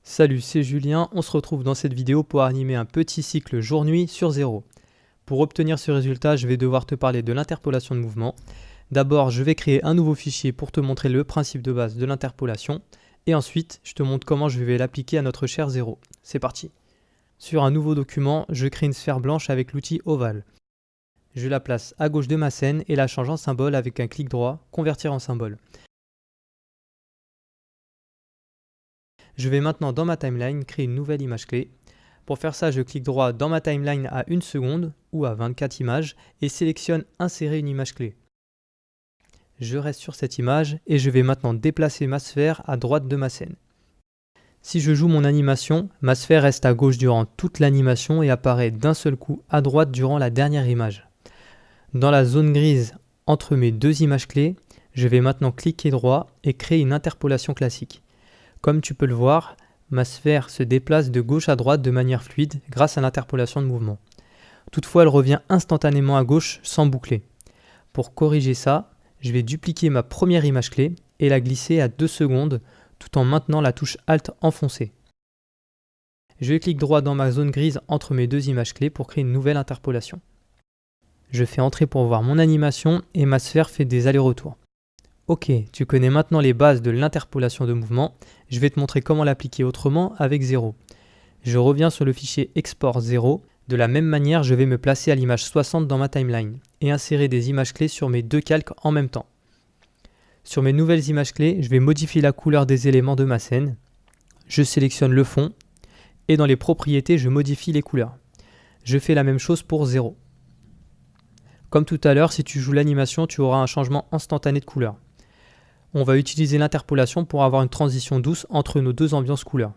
Salut, c'est Julien, on se retrouve dans cette vidéo pour animer un petit cycle jour-nuit sur 0. Pour obtenir ce résultat, je vais devoir te parler de l'interpolation de mouvement. D'abord, je vais créer un nouveau fichier pour te montrer le principe de base de l'interpolation. Et ensuite, je te montre comment je vais l'appliquer à notre cher 0. C'est parti. Sur un nouveau document, je crée une sphère blanche avec l'outil ovale. Je la place à gauche de ma scène et la change en symbole avec un clic droit, convertir en symbole. Je vais maintenant dans ma timeline créer une nouvelle image clé. Pour faire ça, je clique droit dans ma timeline à 1 seconde ou à 24 images et sélectionne Insérer une image clé. Je reste sur cette image et je vais maintenant déplacer ma sphère à droite de ma scène. Si je joue mon animation, ma sphère reste à gauche durant toute l'animation et apparaît d'un seul coup à droite durant la dernière image. Dans la zone grise entre mes deux images clés, je vais maintenant cliquer droit et créer une interpolation classique. Comme tu peux le voir, ma sphère se déplace de gauche à droite de manière fluide grâce à l'interpolation de mouvement. Toutefois, elle revient instantanément à gauche sans boucler. Pour corriger ça, je vais dupliquer ma première image clé et la glisser à 2 secondes tout en maintenant la touche Alt enfoncée. Je clique droit dans ma zone grise entre mes deux images clés pour créer une nouvelle interpolation. Je fais entrer pour voir mon animation et ma sphère fait des allers-retours. Ok, tu connais maintenant les bases de l'interpolation de mouvement, je vais te montrer comment l'appliquer autrement avec 0. Je reviens sur le fichier export 0, de la même manière je vais me placer à l'image 60 dans ma timeline et insérer des images clés sur mes deux calques en même temps. Sur mes nouvelles images clés, je vais modifier la couleur des éléments de ma scène, je sélectionne le fond et dans les propriétés je modifie les couleurs. Je fais la même chose pour 0. Comme tout à l'heure, si tu joues l'animation, tu auras un changement instantané de couleur. On va utiliser l'interpolation pour avoir une transition douce entre nos deux ambiances couleurs.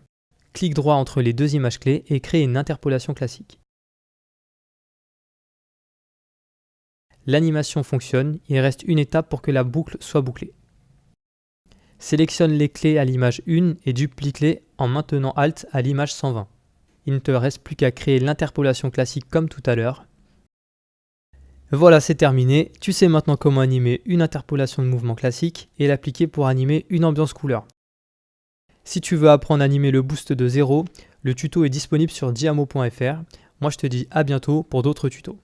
Clique droit entre les deux images clés et crée une interpolation classique. L'animation fonctionne, il reste une étape pour que la boucle soit bouclée. Sélectionne les clés à l'image 1 et duplique-les en maintenant Alt à l'image 120. Il ne te reste plus qu'à créer l'interpolation classique comme tout à l'heure. Voilà, c'est terminé. Tu sais maintenant comment animer une interpolation de mouvement classique et l'appliquer pour animer une ambiance couleur. Si tu veux apprendre à animer le boost de 0, le tuto est disponible sur diamo.fr. Moi, je te dis à bientôt pour d'autres tutos.